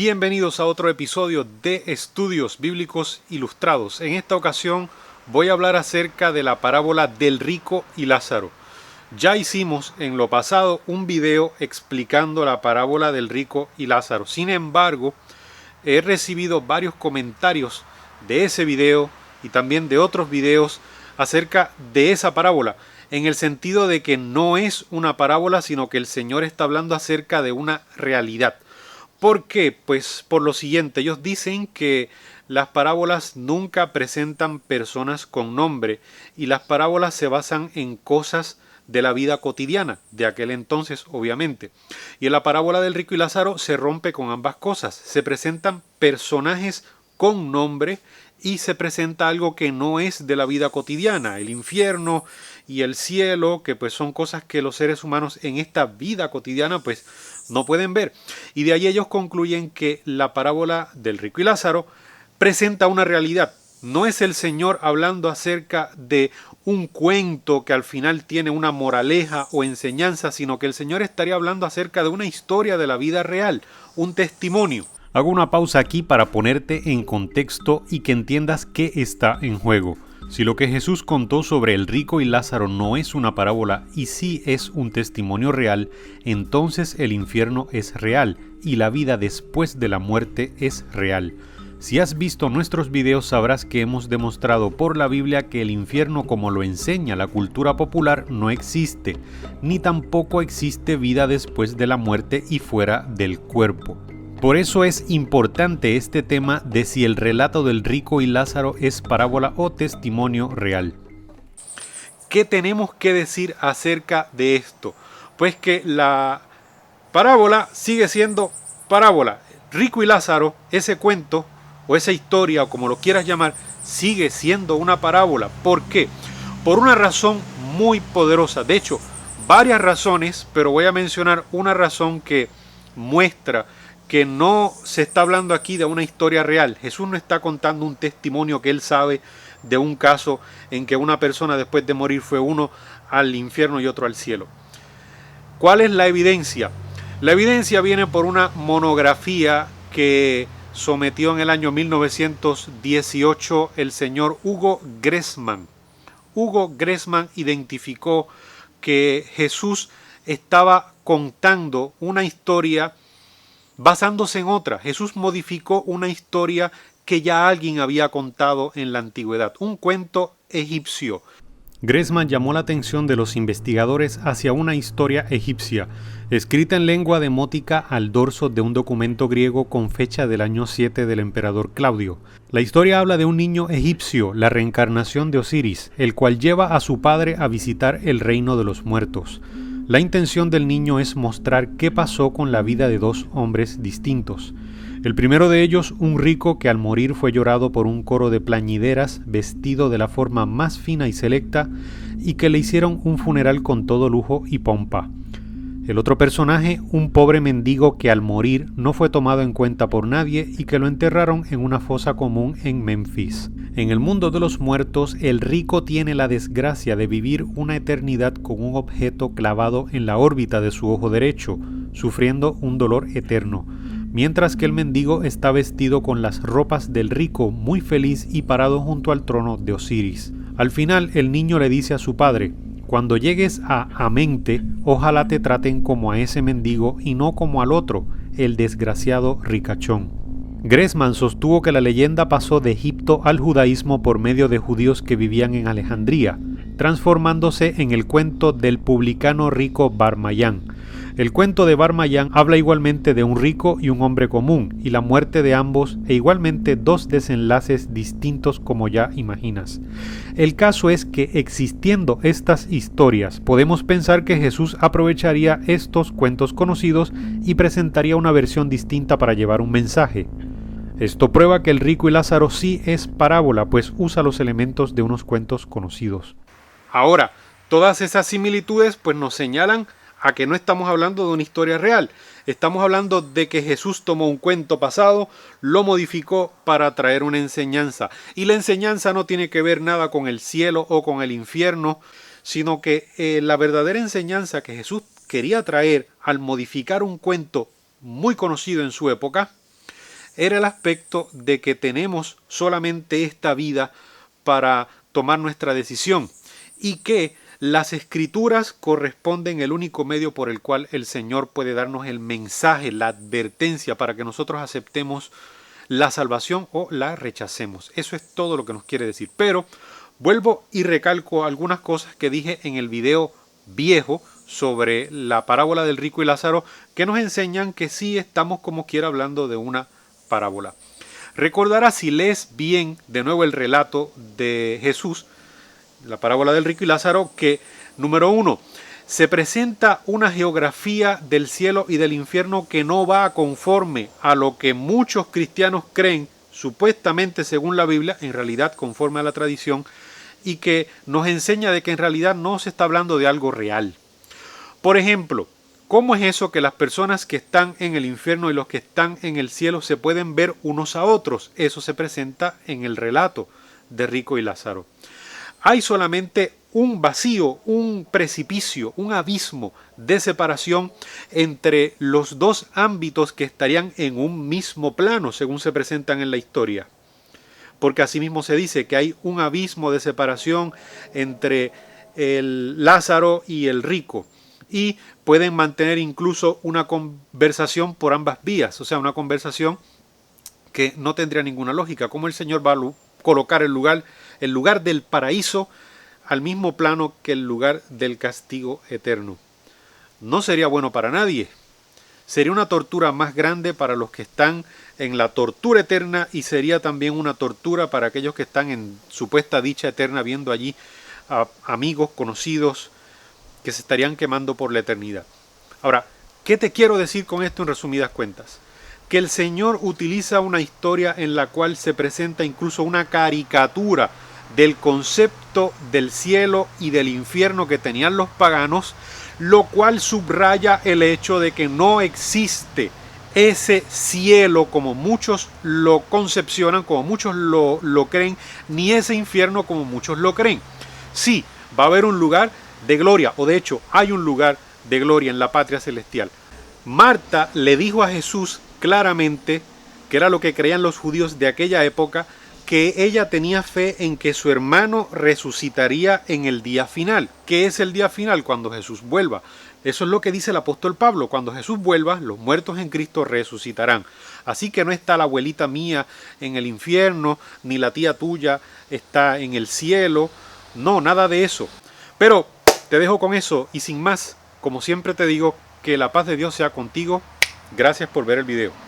Bienvenidos a otro episodio de Estudios Bíblicos Ilustrados. En esta ocasión voy a hablar acerca de la parábola del rico y Lázaro. Ya hicimos en lo pasado un video explicando la parábola del rico y Lázaro. Sin embargo, he recibido varios comentarios de ese video y también de otros videos acerca de esa parábola, en el sentido de que no es una parábola, sino que el Señor está hablando acerca de una realidad. ¿Por qué? Pues por lo siguiente, ellos dicen que las parábolas nunca presentan personas con nombre y las parábolas se basan en cosas de la vida cotidiana, de aquel entonces obviamente. Y en la parábola del rico y Lázaro se rompe con ambas cosas. Se presentan personajes con nombre y se presenta algo que no es de la vida cotidiana, el infierno y el cielo, que pues son cosas que los seres humanos en esta vida cotidiana pues no pueden ver. Y de ahí ellos concluyen que la parábola del rico y Lázaro presenta una realidad. No es el Señor hablando acerca de un cuento que al final tiene una moraleja o enseñanza, sino que el Señor estaría hablando acerca de una historia de la vida real, un testimonio. Hago una pausa aquí para ponerte en contexto y que entiendas qué está en juego. Si lo que Jesús contó sobre el rico y Lázaro no es una parábola y sí es un testimonio real, entonces el infierno es real y la vida después de la muerte es real. Si has visto nuestros videos sabrás que hemos demostrado por la Biblia que el infierno como lo enseña la cultura popular no existe, ni tampoco existe vida después de la muerte y fuera del cuerpo. Por eso es importante este tema de si el relato del rico y Lázaro es parábola o testimonio real. ¿Qué tenemos que decir acerca de esto? Pues que la parábola sigue siendo parábola. Rico y Lázaro, ese cuento o esa historia o como lo quieras llamar, sigue siendo una parábola. ¿Por qué? Por una razón muy poderosa. De hecho, varias razones, pero voy a mencionar una razón que muestra que no se está hablando aquí de una historia real. Jesús no está contando un testimonio que él sabe de un caso en que una persona después de morir fue uno al infierno y otro al cielo. ¿Cuál es la evidencia? La evidencia viene por una monografía que sometió en el año 1918 el señor Hugo Gressmann. Hugo Gressmann identificó que Jesús estaba contando una historia basándose en otra. Jesús modificó una historia que ya alguien había contado en la antigüedad, un cuento egipcio. Gressmann llamó la atención de los investigadores hacia una historia egipcia, escrita en lengua demótica al dorso de un documento griego con fecha del año 7 del emperador Claudio. La historia habla de un niño egipcio, la reencarnación de Osiris, el cual lleva a su padre a visitar el reino de los muertos. La intención del niño es mostrar qué pasó con la vida de dos hombres distintos. El primero de ellos, un rico que al morir fue llorado por un coro de plañideras vestido de la forma más fina y selecta y que le hicieron un funeral con todo lujo y pompa. El otro personaje, un pobre mendigo que al morir no fue tomado en cuenta por nadie y que lo enterraron en una fosa común en Memphis. En el mundo de los muertos, el rico tiene la desgracia de vivir una eternidad con un objeto clavado en la órbita de su ojo derecho, sufriendo un dolor eterno, mientras que el mendigo está vestido con las ropas del rico, muy feliz y parado junto al trono de Osiris. Al final, el niño le dice a su padre: cuando llegues a Amente, ojalá te traten como a ese mendigo y no como al otro, el desgraciado ricachón. Gressmann sostuvo que la leyenda pasó de Egipto al judaísmo por medio de judíos que vivían en Alejandría, transformándose en el cuento del publicano rico Barmayán. El cuento de Barmayán habla igualmente de un rico y un hombre común, y la muerte de ambos, e igualmente dos desenlaces distintos como ya imaginas. El caso es que existiendo estas historias, podemos pensar que Jesús aprovecharía estos cuentos conocidos y presentaría una versión distinta para llevar un mensaje. Esto prueba que el rico y Lázaro sí es parábola, pues usa los elementos de unos cuentos conocidos. Ahora, todas esas similitudes pues nos señalan a que no estamos hablando de una historia real. Estamos hablando de que Jesús tomó un cuento pasado, lo modificó para traer una enseñanza. Y la enseñanza no tiene que ver nada con el cielo o con el infierno, sino que la verdadera enseñanza que Jesús quería traer al modificar un cuento muy conocido en su época era el aspecto de que tenemos solamente esta vida para tomar nuestra decisión y que las escrituras corresponden el único medio por el cual el Señor puede darnos el mensaje, la advertencia para que nosotros aceptemos la salvación o la rechacemos. Eso es todo lo que nos quiere decir. Pero vuelvo y recalco algunas cosas que dije en el video viejo sobre la parábola del rico y Lázaro, que nos enseñan que sí estamos como quiera hablando de una parábola. Recordarás, si lees bien de nuevo el relato de Jesús, la parábola del rico y Lázaro, que número 1, se presenta una geografía del cielo y del infierno que no va conforme a lo que muchos cristianos creen, supuestamente según la Biblia, en realidad conforme a la tradición, y que nos enseña de que en realidad no se está hablando de algo real. Por ejemplo, ¿cómo es eso que las personas que están en el infierno y los que están en el cielo se pueden ver unos a otros? Eso se presenta en el relato de Rico y Lázaro. Hay solamente un vacío, un precipicio, un abismo de separación entre los dos ámbitos que estarían en un mismo plano, según se presentan en la historia. Porque asimismo se dice que hay un abismo de separación entre el Lázaro y el rico. Y pueden mantener incluso una conversación por ambas vías, o sea, una conversación que no tendría ninguna lógica. ¿Cómo el Señor va a colocar el lugar del paraíso al mismo plano que el lugar del castigo eterno? No sería bueno para nadie. Sería una tortura más grande para los que están en la tortura eterna y sería también una tortura para aquellos que están en supuesta dicha eterna, viendo allí a amigos, conocidos, que se estarían quemando por la eternidad. Ahora, ¿qué te quiero decir con esto en resumidas cuentas? Que el Señor utiliza una historia en la cual se presenta incluso una caricatura del concepto del cielo y del infierno que tenían los paganos, lo cual subraya el hecho de que no existe ese cielo como muchos lo concepcionan, como muchos lo creen, ni ese infierno como muchos lo creen. Sí, va a haber un lugar de gloria, o de hecho hay un lugar de gloria en la patria celestial. Marta le dijo a Jesús claramente, que era lo que creían los judíos de aquella época, que ella tenía fe en que su hermano resucitaría en el día final. ¿Qué es el día final? Cuando Jesús vuelva. Eso es lo que dice el apóstol Pablo. Cuando Jesús vuelva, los muertos en Cristo resucitarán. Así que no está la abuelita mía en el infierno, ni la tía tuya está en el cielo. No, nada de eso. Pero te dejo con eso y sin más, como siempre te digo, que la paz de Dios sea contigo. Gracias por ver el video.